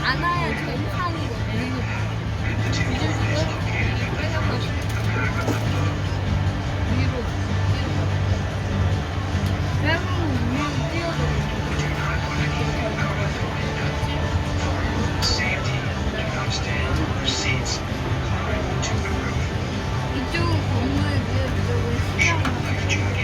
안아야 정상이거든요. 이제부터 빼가서 위로 대부분 위로 뛰어들어요. 이쪽 건물 위에 무조건 시간이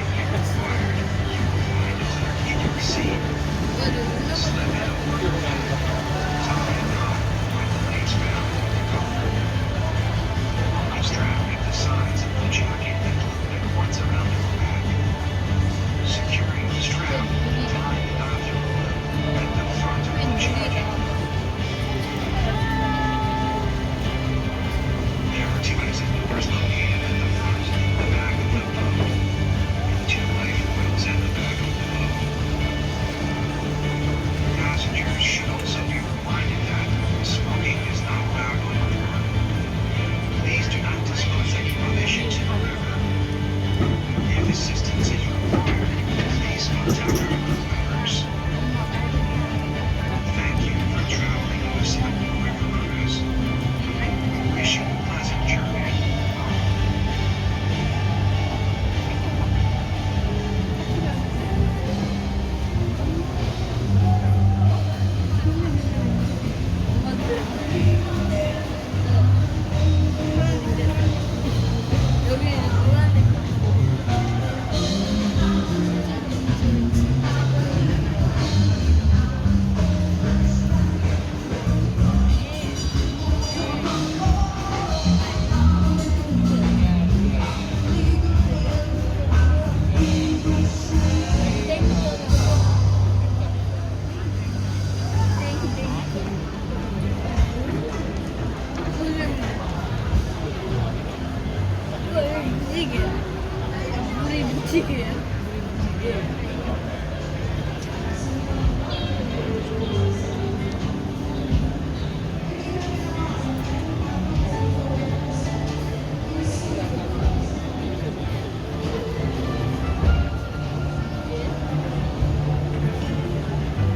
물이 묻히게.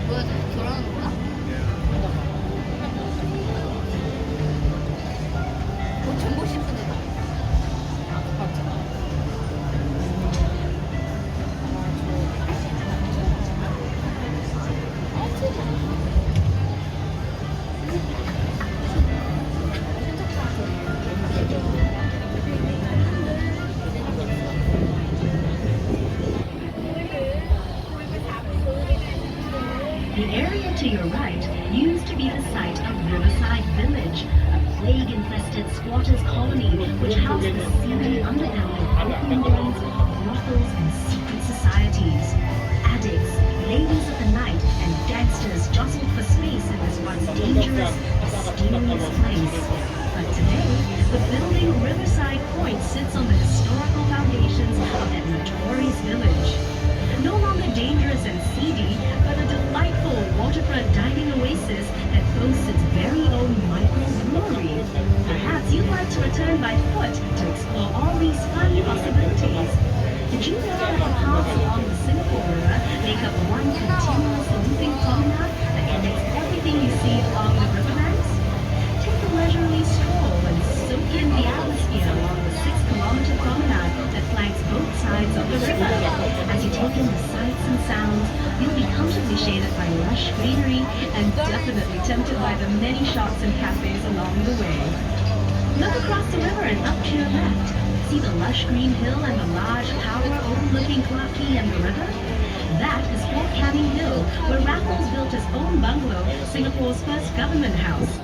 뭐야, 돌아오는 거야? 정보 신분이다. The area to your right used to be the site of Riverside Village, a plague-infested squatters' colony which housed the seedy underground of opium dens, brothels, and secret societies. Addicts, ladies of the night, and gangsters jostled for space in this once dangerous, mysterious place. But today, the building Riverside Point sits on the historical foundations of that notorious village. No longer dangerous and seedy, but a delightful waterfront dining oasis that boasts its very own microbrewery. Perhaps you'd like to return by foot to explore all these fun possibilities. Did you know that the paths along the Singapore River make up one continuous looping promenade that connects everything you see along the riverbanks? Take a leisurely stroll and soak in the atmosphere along the 6-kilometer promenade that flanks both sides of the river. As you take in the sights and sounds, you'll be comfortably shaded by lush greenery and definitely tempted by the many shops and cafes along the way. Look across the river and up to your left. See the lush green hill and the large tower overlooking Clarke and the river? That is Fort Canning Hill, where Raffles built his own bungalow, Singapore's first government house.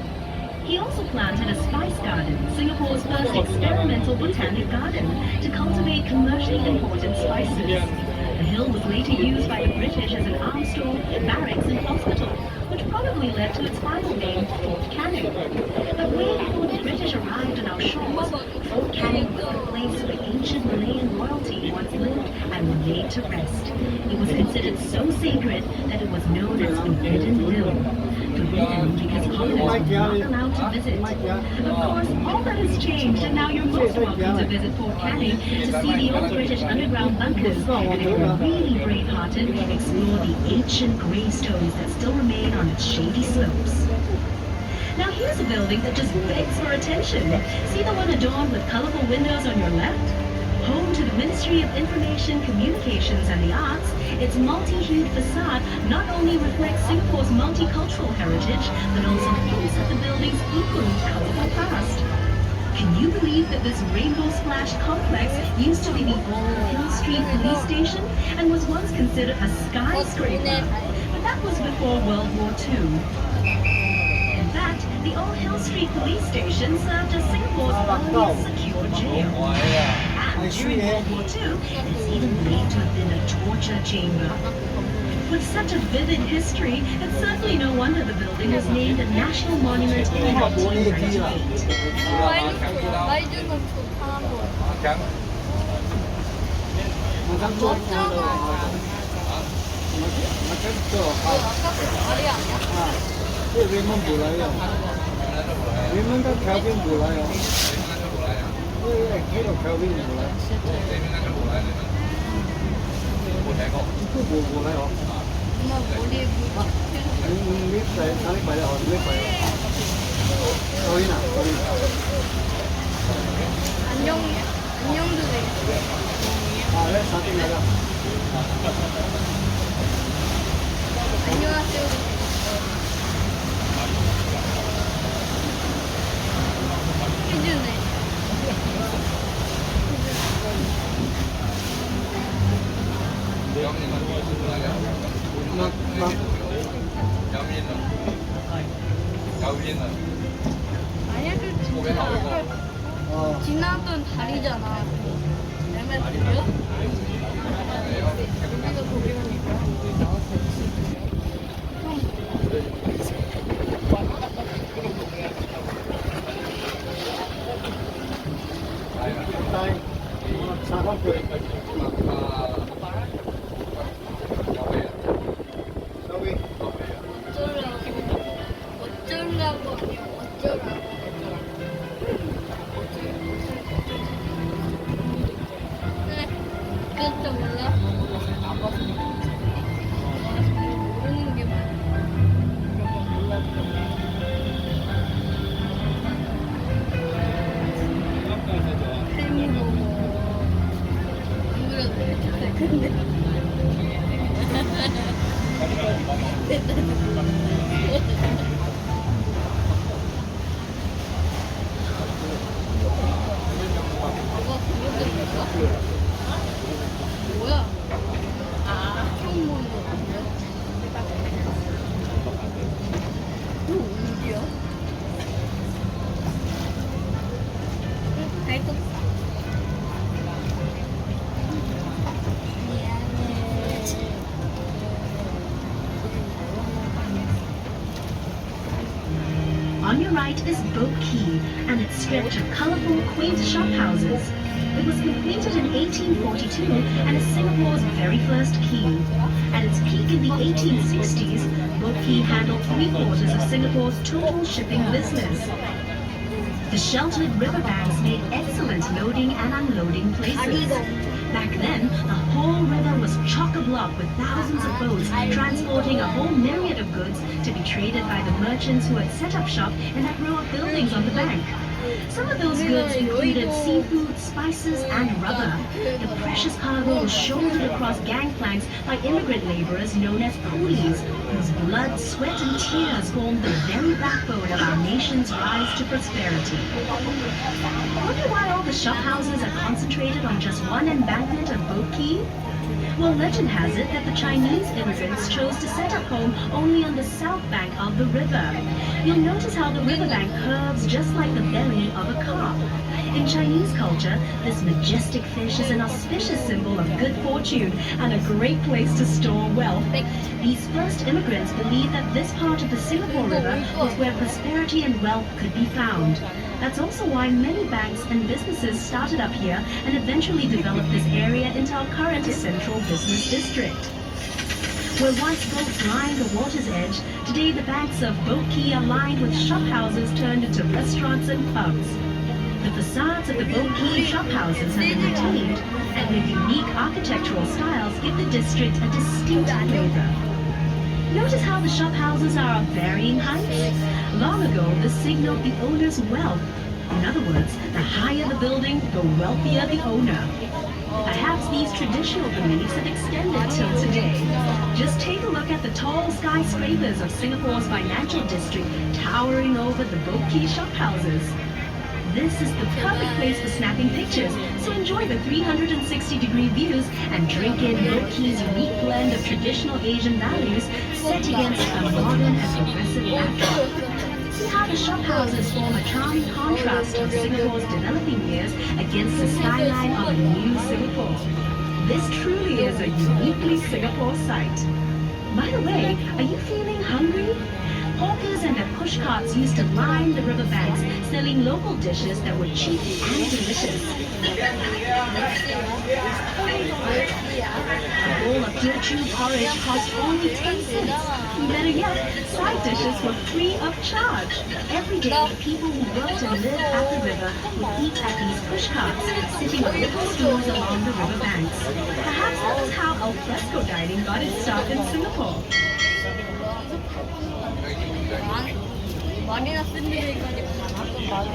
He also planted a spice garden, Singapore's first experimental botanic garden, to cultivate commercially important spices. The hill was later used by the British as an arms store, barracks, and hospital, which probably led to its final name, Fort Canning. But way before the British arrived on our shores, Fort Canning was the place where ancient Malayan royalty once lived and were laid to rest. It was considered so sacred that it was known as Forbidden Hill. Forbidden because colonists were not allowed to visit. Of course, all that has changed, and now you're most welcome to visit Fort Canning to see the old British underground bunkers, and if you're really brave-hearted, explore the ancient gravestones that still remain on its shady slopes. Now here's a building that just begs for attention. See the one adorned with colorful windows on your left? Home to the Ministry of Information, Communications and the Arts, its multi-hued facade not only reflects Singapore's multicultural heritage, but also hints at the building's equally colorful past. Can you believe that this rainbow-splashed complex used to be the old Hill Street Police Station and was once considered a skyscraper? But that was before World War II. In fact, the old Hill Street Police Station served as Singapore's only secure jail. And during World War II, it's even believed to have been a torture chamber. With such a vivid history, it's certainly no wonder the building was named a national monument in 1998. 말주는 좋다는 거. 아까부터 말이 아니야. 왜만 몰라요? 왜만 다 벽이 몰라요? 왜 계속 벽이 몰라요? 이거 뭐 몰라요? 엄마 머리에 biết rồi, nói bài là biết bài. Tôi 안녕도 돼. 아, 왜 사진 나가? 안녕하세요. 해주네. 아니야, 그 진짜 지나던 다리잖아. 내말 들려? 여기서 보기로니까. tay sao không cười 어쩌라고 아니야, 어쩌라고. 그래, 그것도 몰라? 모르는 게 많아. 햄버거. 안 그래도 이렇게 근데. 뭐야? 처음 보는 거 같은데? 어디야? 응, 갈거 On your right is Boat Quay and its stretch of colorful, quaint shop houses. It was completed in 1842 and is Singapore's very first quay. At its peak in the 1860s, Boat Quay handled 3/4 of Singapore's total shipping business. The sheltered riverbanks made excellent loading and unloading places. Back then, the whole river was chock-a-block with thousands of boats transporting a whole myriad of goods to be traded by the merchants who had set up shop in that row of buildings on the bank. Some of those goods included seafood, spices, and rubber. The precious cargo was shouldered across gangplanks by immigrant laborers known as coolies, whose blood, sweat, and tears formed the very backbone of our nation's rise to prosperity. Wonder why all the shop houses are concentrated on just one embankment of Boat Quay? Well, legend has it that the Chinese immigrants chose to set up home only on the south bank of the river. You'll notice how the riverbank curves just like the belly of a carp. In Chinese culture, this majestic fish is an auspicious symbol of good fortune and a great place to store wealth. These first immigrants believed that this part of the Singapore River was where prosperity and wealth could be found. That's also why many banks and businesses started up here and eventually developed this area into our current central business district. Where once boats lined the water's edge, today the banks of Boat Quay are lined with shop houses turned into restaurants and pubs. The facades of the Boat Quay shop houses have been retained, and their unique architectural styles give the district a distinct flavor. Notice how the shop houses are of varying heights. Long ago, this signaled the owner's wealth. In other words, the higher the building, the wealthier the owner. Perhaps these traditional beliefs have extended till today. Just take a look at the tall skyscrapers of Singapore's financial district towering over the Boat Quay shophouses. This is the perfect place for snapping pictures, so enjoy the 360-degree views and drink in Boat Quay's unique blend of traditional Asian values set against a modern and progressive backdrop. See how the shophouses form a charming contrast of Singapore's developing years against the skyline of a new Singapore. This truly is a uniquely Singapore sight. By the way, are you feeling hungry? Hawkers and their pushcarts used to line the riverbanks, selling local dishes that were cheap and delicious. A bowl of Teochew porridge cost only 10 cents. Better yet, side dishes were free of charge. Every day, the people who worked and lived at the river would eat at these pushcarts, sitting on little stools along the riverbanks. Perhaps that was how al fresco dining got its start in Singapore. 말이나 쓴 일까지 많아.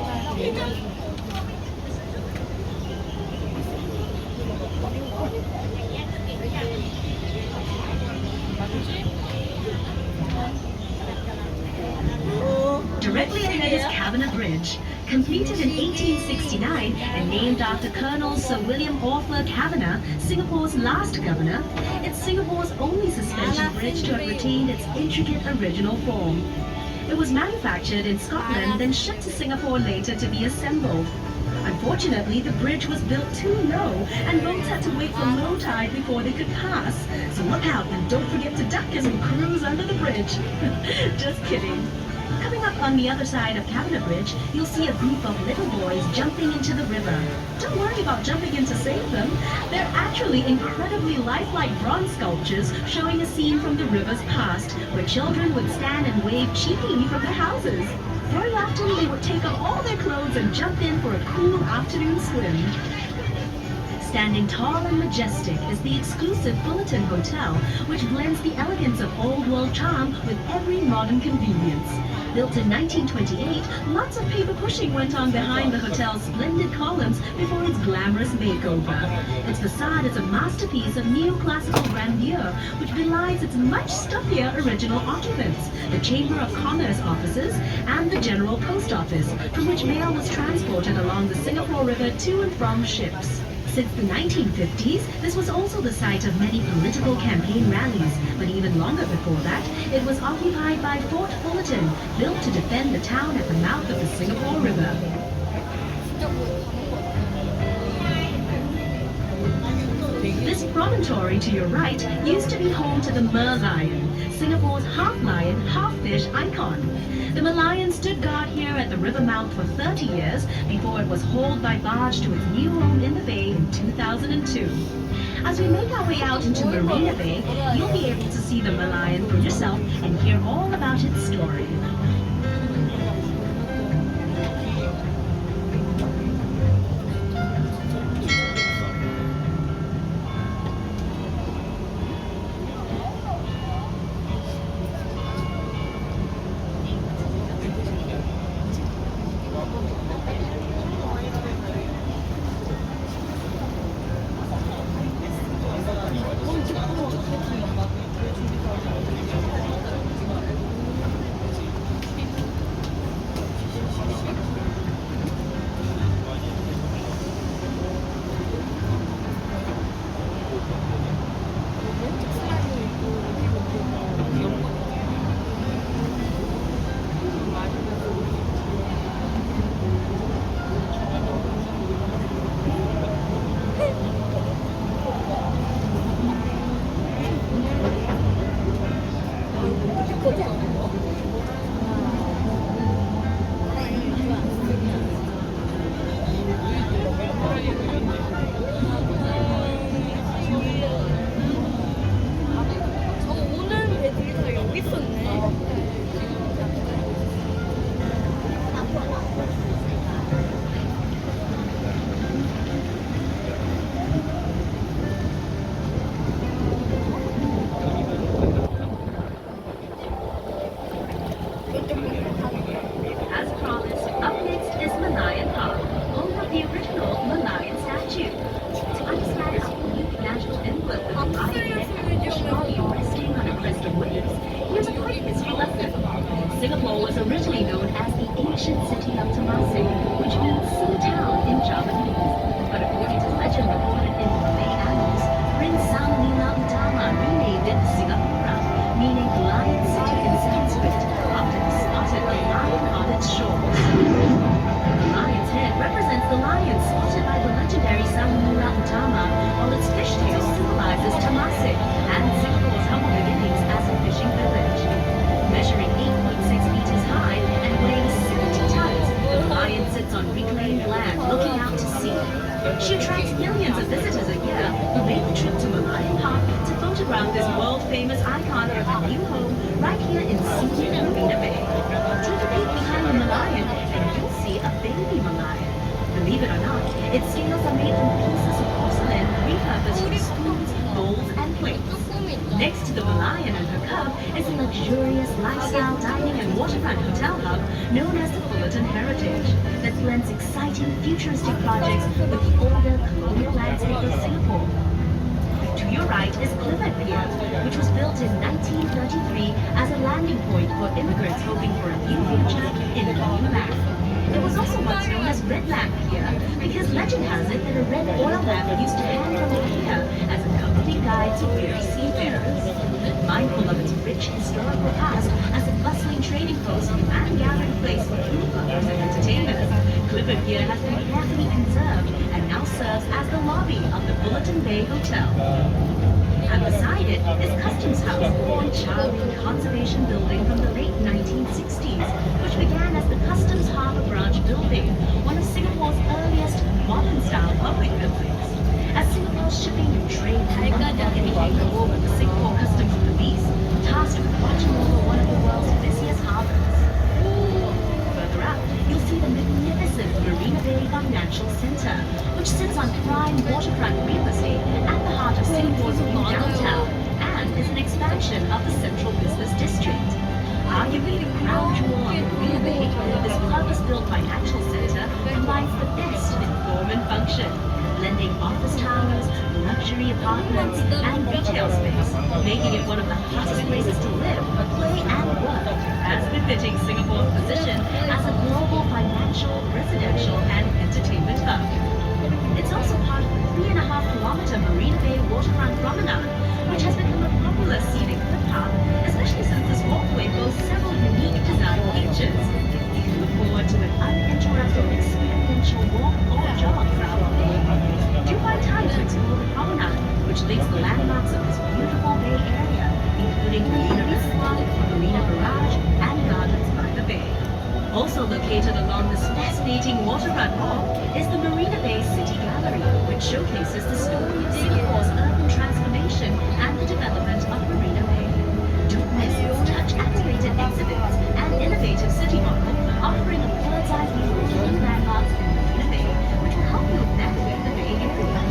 Directly ahead is Cabinet Bridge. Completed in 1869 and named after Colonel Sir William Orford Cavanagh, Singapore's last governor, it's Singapore's only suspension bridge to have retained its intricate original form. It was manufactured in Scotland, then shipped to Singapore later to be assembled. Unfortunately, the bridge was built too low, and boats had to wait for low tide before they could pass. So look out and don't forget to duck as we cruise under the bridge. Just kidding. Coming up on the other side of Cabinet Bridge, you'll see a group of little boys jumping into the river. Don't worry about jumping in to save them. They're actually incredibly lifelike bronze sculptures showing a scene from the river's past, where children would stand and wave cheekily from their houses. Very often they would take off all their clothes and jump in for a cool afternoon swim. Standing tall and majestic is the exclusive Fullerton Hotel, which blends the elegance of old-world charm with every modern convenience. Built in 1928, lots of paper pushing went on behind the hotel's splendid columns before its glamorous makeover. Its facade is a masterpiece of neoclassical grandeur, which belies its much stuffier original occupants, the Chamber of Commerce offices and the General Post Office, from which mail was transported along the Singapore River to and from ships. Since the 1950s, this was also the site of many political campaign rallies, but even longer before that, it was occupied by Fort Fullerton, built to defend the town at the mouth of the Singapore River. This promontory to your right used to be home to the merlion, Singapore's half-lion, half-fish icon. The merlion stood guard here at the river mouth for 30 years before it was hauled by barge to its new home in the bay in 2002. As we make our way out into Marina Bay, you'll be able to see the merlion for yourself and hear all about its story. originally known as the ancient city of Temasek, which means sea town in Javanese. But according to legend recorded in Malay annals, Prince Sanglila Utama renamed it Singapore, meaning Lion City in Sanskrit, after he spotted a lion on its shores. The lion's head represents the lion spotted by the legendary Sanglila Utama, while its fishtail symbolizes Temasek and Singapore's humble beginnings as a fishing village. Measuring 8.6 meters high and weighing 70 tons, the lion sits on reclaimed land looking out to sea. She attracts millions of visitors a year who make the trip to Malayan Park to photograph this world-famous icon of a new home right here in scenic Marina Bay. Take a peek behind the Malayan and you'll see a baby Malayan. Believe it or not, its scales are made from pieces of porcelain repurposed for spoons, bowls, and plates. Next to the Malayan and her cub is a luxurious lifestyle dining and waterfront hotel hub known as the Fullerton Heritage that blends exciting futuristic projects with the older colonial landscape of Singapore. To your right is Clarke Pier, which was built in 1933 as a landing point for immigrants hoping for a new future in a new land. It was also once known as Red Lamp Pier because legend has it that a red oil lamp used to hang from the pier as a company guide to weary seafarers. Mindful of its rich historical past as a bustling trading post and gathering place for food lovers and entertainers, Clarke Pier has been carefully conserved and now serves as the lobby of the Fullerton Bay Hotel. And beside it is Customs House, a charming conservation building from the late 1960s, which began as the Customs Harbour Branch building, one of Singapore's earliest modern-style public buildings. As Singapore's shipping and trade had became the role of the Singapore Customs Police, tasked with watching over one of the world's busiest harbours. Further up, you'll see the magnificent Marina Bay Financial Centre, which sits on prime waterfront real estate at the heart of Singapore's new downtown and is an expansion of the Central Business District. Arguably the crown jewel of Marina Bay, this purpose-built financial centre combines the best in form and function, blending office towers, luxury apartments, and retail space, making it one of the hottest places to live, play, and work, as befitting Singapore's position as a global financial, residential, and entertainment hub. It's also part of the 3.5-kilometer Marina Bay waterfront promenade, which has become a popular scenic footpath, especially since this walkway boasts several unique design features. You can look forward to an uninterrupted experiential walk or jog throughout the day. Do find time to explore the promenade, which links the landmarks of this beautiful bay area, including Marina Restaurant, Marina Barrage, and Gardens by the Bay. Also located along this fascinating waterfront walk is the Marina Bay City Gallery, which showcases the story of Singapore's urban transformation and the development of Marina Bay. Don't miss its touch-activated exhibits and innovative city model, offering a bird's-eye view of key landmarks in Marina Bay, which will help you navigate the Bay Area.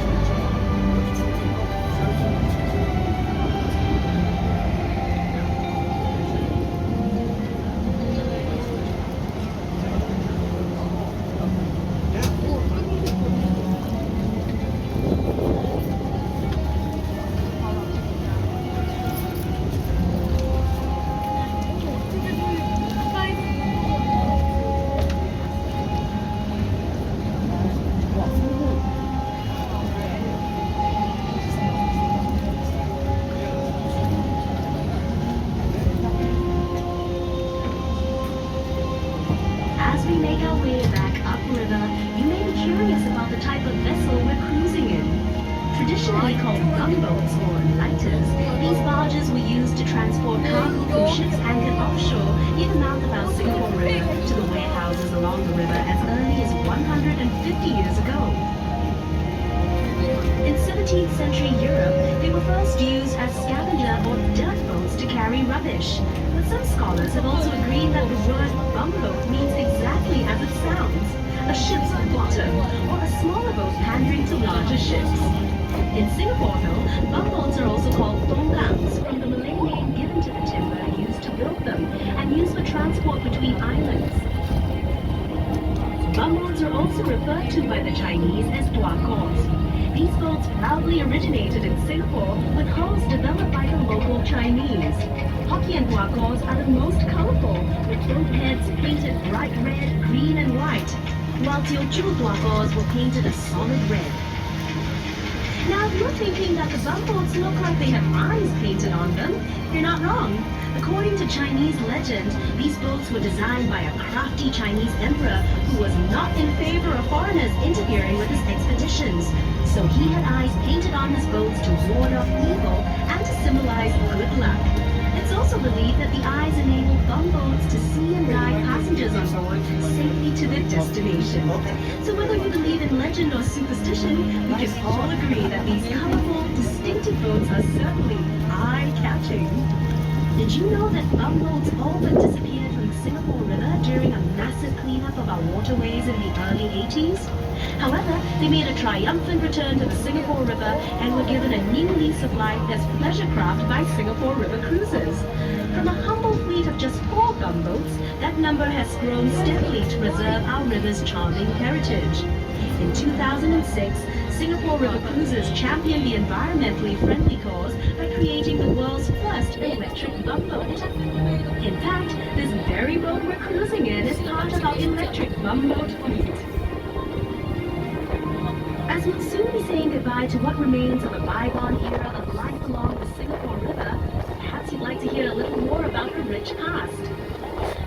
Traditionally called gunboats or lighters, these barges were used to transport cargo from ships anchored offshore near the mouth of our Singapore River to the warehouses along the river as early as 150 years ago. In 17th century Europe, they were first used as scavenger or dirt boats to carry rubbish. But some scholars have also agreed that the word bumboat means exactly as it sounds, a ship's bottom, or a smaller boat pandering to larger ships. In Singapore, though, bumboats are also called tongkangs, from the Malay name given to the timber used to build them and used for transport between islands. Bumboats are also referred to by the Chinese as duakos. These boats proudly originated in Singapore with hulls developed by the local Chinese. Popular European guacos are the most colorful, with both heads painted bright red, green, and white, while Teochew guacos were painted a solid red. Now, if you're thinking that the bumboats look like they have eyes painted on them, you're not wrong. According to Chinese legend, these boats were designed by a crafty Chinese emperor who was not in favor of foreigners interfering with his expeditions. So he had eyes painted on his boats to ward off evil and to symbolize good luck. It's also believed that the eyes enable bumboats to see and guide passengers on board safely to their destination. So whether you believe in legend or superstition, we can all agree that these colorful, distinctive boats are certainly eye-catching. Did you know that bumboats all but disappeared from the Singapore River during a massive cleanup of our waterways in the early 80s? However, they made a triumphant return to the Singapore River and were given a new lease of life as pleasure craft by Singapore River Cruises. From a humble fleet of just 4 gunboats, that number has grown steadily to preserve our river's charming heritage. In 2006, Singapore River Cruises championed the environmentally friendly cause by creating the world's first electric bumboat. In fact, this very boat we're cruising in is part of our electric bumboat fleet. As we'll soon be saying goodbye to what remains of a bygone era of life along the Singapore River, perhaps you'd like to hear a little more about her rich past.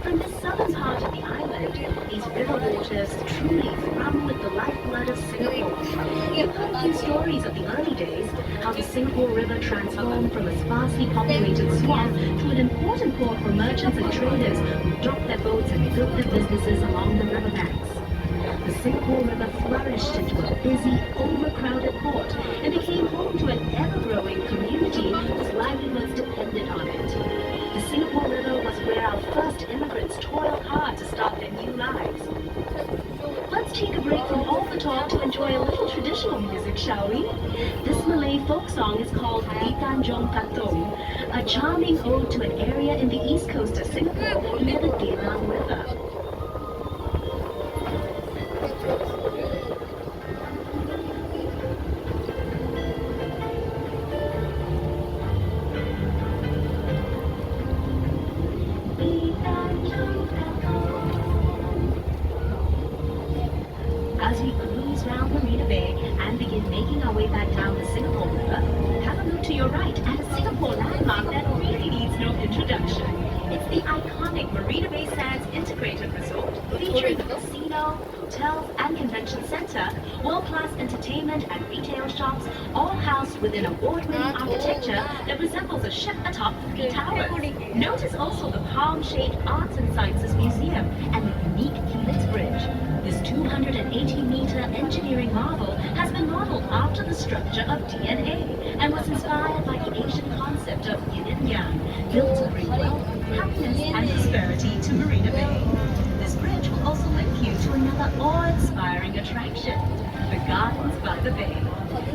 From the southern part of the island, these river waters truly thrum with the lifeblood of Singapore. You've heard a few stories of the early days, how the Singapore River transformed from a sparsely populated swamp to an important port for merchants and traders who docked their boats and built their businesses along the riverbanks. The Singapore River flourished into a busy, overcrowded port and became home to an ever-growing community whose livelihoods depended on it. The Singapore River was where our first immigrants toiled hard to start their new lives. Let's take a break from all the talk to enjoy a little traditional music, shall we? This Malay folk song is called Di Tanjung Katong, a charming ode to an area in the east coast of Singapore near the Geylang River. As we cruise round Marina Bay and begin making our way back down the Singapore River, have a look to your right at a Singapore landmark that really needs no introduction. It's the iconic Marina Bay Sands Integrated Resort, featuring a casino, hotels and convention center, world-class entertainment and retail shops, all housed within award-winning architecture that resembles a ship atop 3 towers. Notice also the palm-shaped Arts and Sciences Museum and the unique Helix Bridge. This 280-meter engineering marvel has been modeled after the structure of DNA and was inspired by the Asian concept of yin and yang, built to bring wealth, happiness, and prosperity to Marina Bay. This bridge will also link you to another awe-inspiring attraction, the Gardens by the Bay.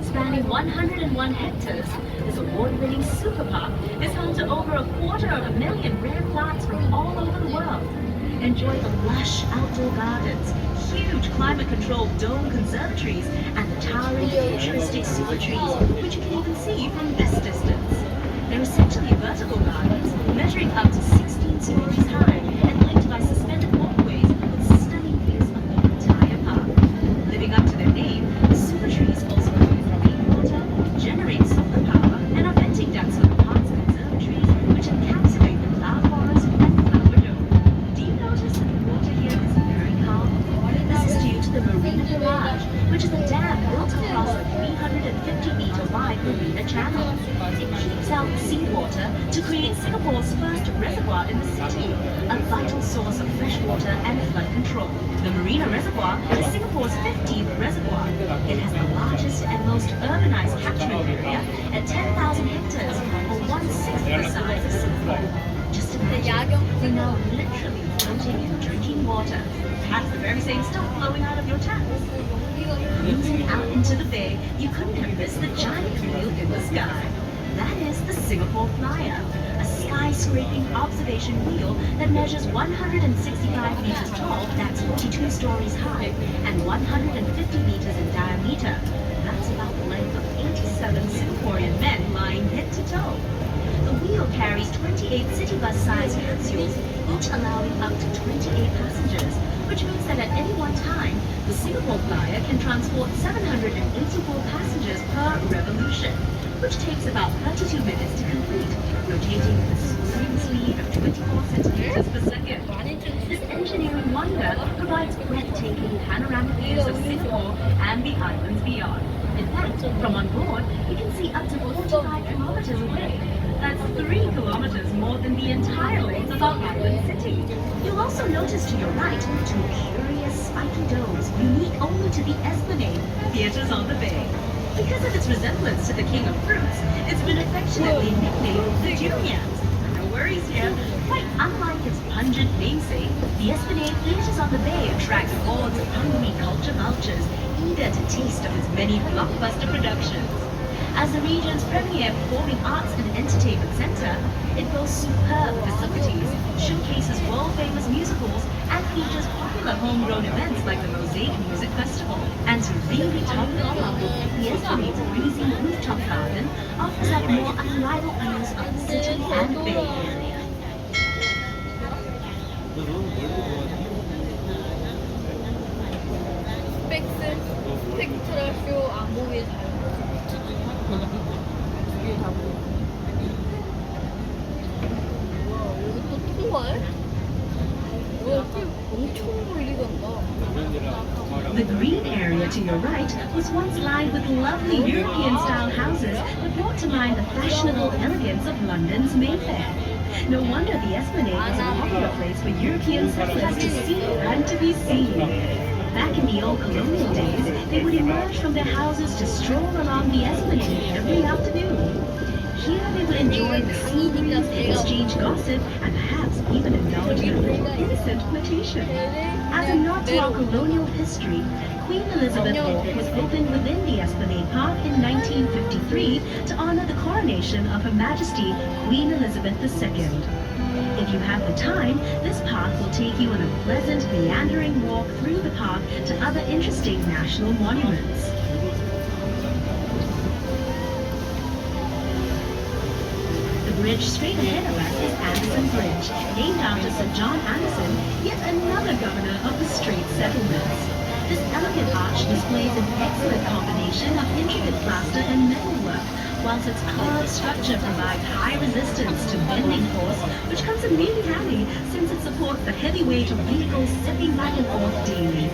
Spanning 101 hectares, this award-winning super park is home to over 250,000 rare plants from all over the world. Enjoy the lush outdoor gardens, huge climate-controlled dome conservatories, and the towering futuristic super trees, which you can even see from this distance. They're essentially vertical gardens, measuring up to 16 stories high and linked by suspended walkways with stunning views of the entire park. Living up to their name, the super trees also produce clean water, generate solar power, and are venting ducts for the park's conservatories, which encapsulate the cloud forest and flower dome. Do you notice that the water here is very calm? This is due to the Marina Barrage, which is a dam built across a 350-meter wide marina channel. It keeps out seawater to create Singapore's first reservoir in the city, a vital source of fresh water and flood control. The Marina Reservoir is Singapore's 15th reservoir. It has the largest and most urbanized catchment area at 10,000 hectares, or 1/6 the size of Singapore. Just imagine, you're now literally floating in drinking water. Perhaps the very same stuff flowing out of your taps. Cruising out into the bay, you couldn't have missed the giant wheel in the sky. That is the Singapore Flyer, a skyscraping observation wheel that measures 165 meters tall, that's 42 stories high, and 150 meters in diameter. That's about the length of 87 Singaporean men lying head to toe. The wheel carries 28 city bus-sized capsules, each allowing up to 28 passengers, which means that at any one time, the Singapore Flyer can transport 784 passengers per revolution, which takes about 32 minutes to complete, rotating at a soaring speed of 24 centimeters per second. This engineering wonder provides breathtaking panoramic views of Singapore and the islands beyond. In fact, from on board, you can see up to 45 kilometers away. That's 3 kilometers more than the entire length of our island city. You'll also notice to your right 2 curious spiky domes unique only to the Esplanade theaters on the bay. Because of its resemblance to the king of fruits, it's been affectionately nicknamed the Durians. No worries here. Quite unlike its pungent namesake, the Esplanade theaters on the bay attracts hordes of hungry culture vultures eager to taste of its many blockbuster productions. As the region's premier performing arts and entertainment center, it boasts superb facilities, showcases world-famous musicals, and features popular homegrown events like the Mosaic Music Festival. And to really top it all off, the Esplanade's breezy rooftop garden offers up more unrivaled views of the city and Bay Area. 스펙트럴 쇼 안 보길 두개 다 보고. 우와, 여기 또 통과해? 뭐야, 엄청 멀리간다. The green area to your right was once lined with lovely European-style houses that brought to mind the fashionable elegance of London's Mayfair. No wonder the Esplanade was a popular place for European settlers to see and to be seen. Back in the old colonial days, they would emerge from their houses to stroll along the Esplanade every afternoon. Here they would enjoy the scenery, exchange gossip, and perhaps even indulge in a little innocent flirtation. As a nod to our colonial history, Queen Elizabeth Hall was opened within the Esplanade Park in 1953 to honor the coronation of Her Majesty Queen Elizabeth II. If you have the time, this path will take you on a pleasant, meandering walk through the park to other interesting national monuments. The bridge straight ahead of us is Anderson Bridge, named after Sir John Anderson, yet another governor of the Straits Settlements. This elegant arch displays an excellent combination of intricate plaster and metalwork, whilst its curved structure provides high resistance to bending force, which comes in really handy since it supports the heavy weight of vehicles stepping back and forth daily.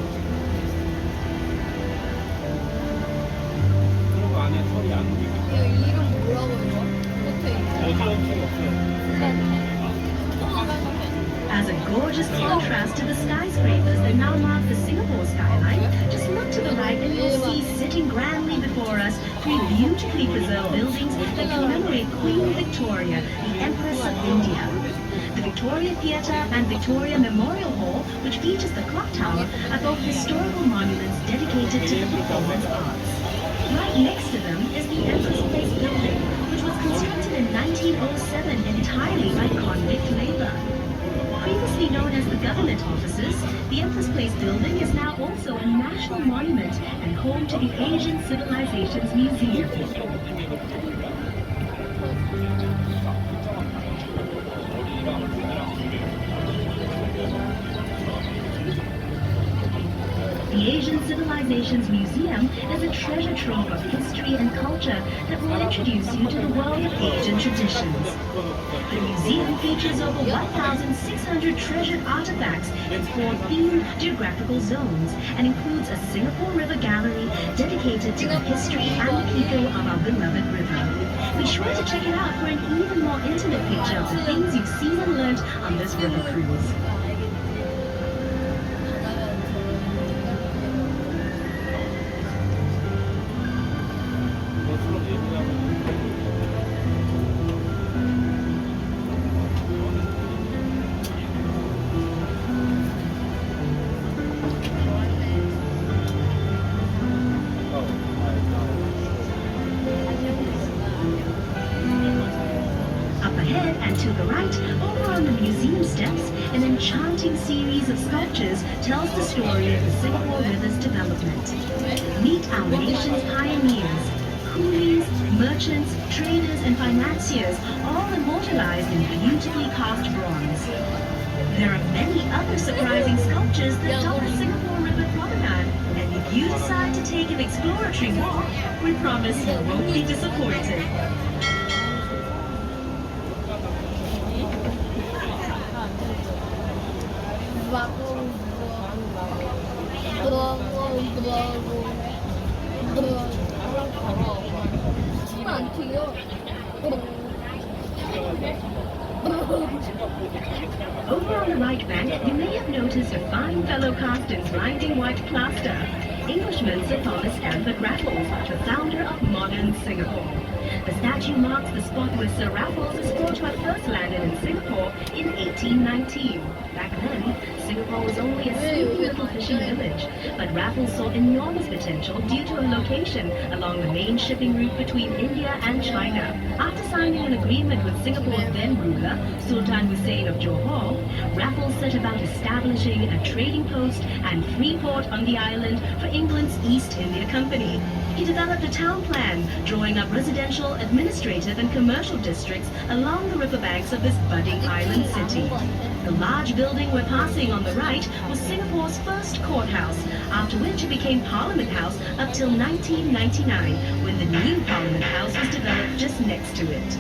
이거 이름 뭐라고 해요? As a gorgeous contrast to the skyscrapers that now mark the Singapore skyline, just look to the right and you'll see sitting grandly before us 3 beautifully preserved buildings that commemorate Queen Victoria, the Empress of India. The Victoria Theatre and Victoria Memorial Hall, which features the clock tower, are both historical monuments dedicated to the performance arts. Right next to them is the Empress Place building, which was constructed in 1907 entirely by convict labor. Previously known as the government offices, the Empress Place building is now also a national monument and home to the Asian Civilizations Museum. The Asian Civilizations Museum is a treasure trove of history and culture that will introduce you to the world of Asian traditions. The museum features over 1,600 treasured artifacts in 4 themed geographical zones and includes a Singapore River gallery dedicated to the history and people of our beloved river. Be sure to check it out for an even more intimate picture of the things you've seen and learned on this river cruise. Up ahead and to the right, over on the museum steps, an enchanting series of sculptures tells the story of the Singapore River's development. Meet our nation's pioneers, coolies, merchants, traders, and financiers, all immortalized specialized in beautifully cast bronze. There are many other surprising sculptures that dot the Singapore River Promenade, and if you decide to take an exploratory walk, we promise you won't be disappointed. 안 튀겨. Over on the right bank, you may have noticed a fine fellow cast in blinding white plaster. Englishman Sir Thomas Stamford Raffles, the founder of modern Singapore. The statue marks the spot where Sir Raffles is thought to have first landed in Singapore in 1819. Back then, Singapore was only a sleepy little fishing village, but Raffles saw enormous potential due to a location along the main shipping route between India and China. After signing an agreement with Singapore's then ruler, Sultan Hussein of Johor, Raffles set about establishing a trading post and free port on the island for England's East India Company. He developed a town plan, drawing up residential, administrative and commercial districts along the riverbanks of this budding island city. The large building we're passing on the right was Singapore's first courthouse, after which it became Parliament House up till 1999, when the new Parliament House was developed just next to it.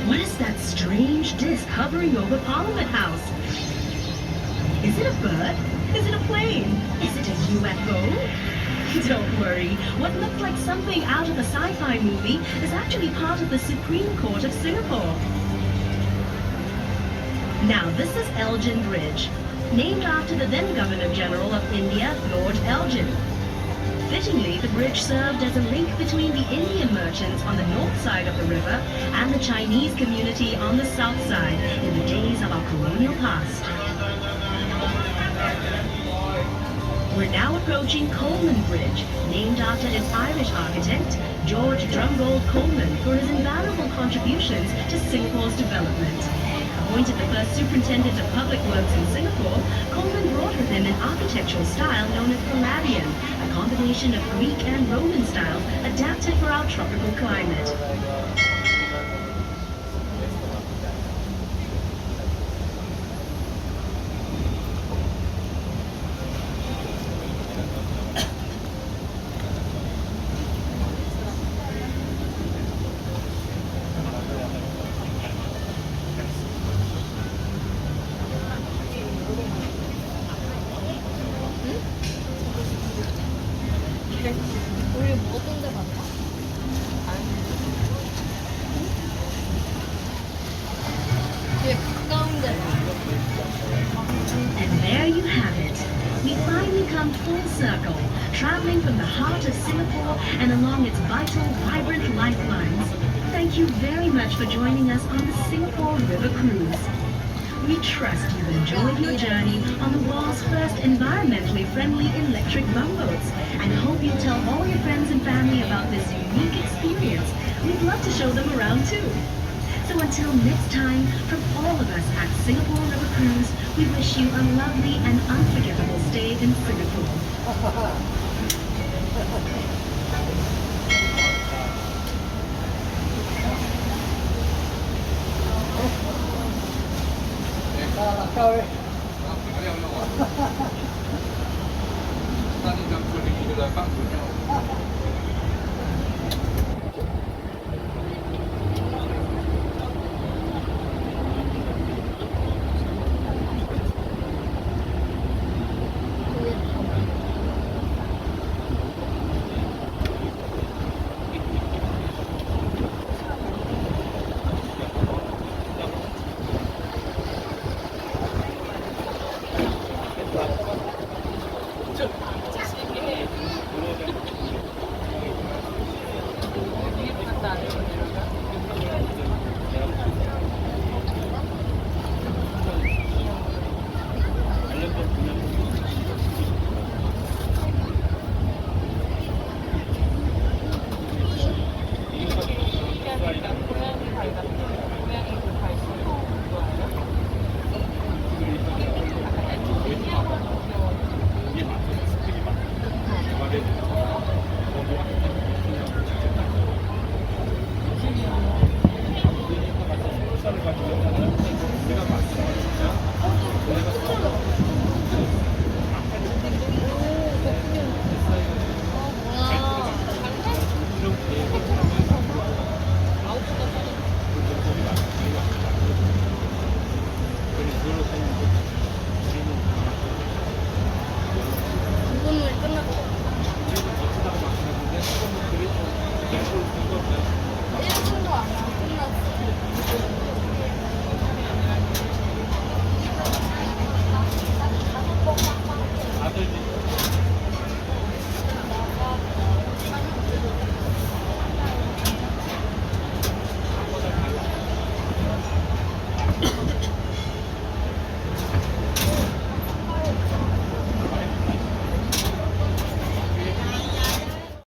What is that strange disc hovering over Parliament House? Is it a bird? Is it a plane? Is it a UFO? Don't worry, what looked like something out of a sci-fi movie is actually part of the Supreme Court of Singapore. Now this is Elgin Bridge, named after the then Governor General of India, Lord Elgin. Fittingly, the bridge served as a link between the Indian merchants on the north side of the river and the Chinese community on the south side in the days of our colonial past. We're now approaching Coleman Bridge, named after its Irish architect, George Drumgold Coleman, for his invaluable contributions to Singapore's development. Appointed the first superintendent of public works in Singapore, Coleman brought with him an architectural style known as Palladian, a combination of Greek and Roman styles adapted for our tropical climate. 우리 뭐 어떤 데 갔나? 되게 가까운 데 And there you have it. We finally come full circle, traveling from the heart of Singapore and along its vital, vibrant lifelines. Thank you very much for joining us on the Singapore River Cruise. We trust you've enjoyed your journey on the world's first environmentally friendly electric bumboats, and hope you'll tell all your friends and family about this unique experience. We'd love to show them around too. So until next time, from all of us at Singapore River Cruise, we wish you a lovely and unforgettable stay in Singapore. Clarke. Tadi jam 9 kita datang.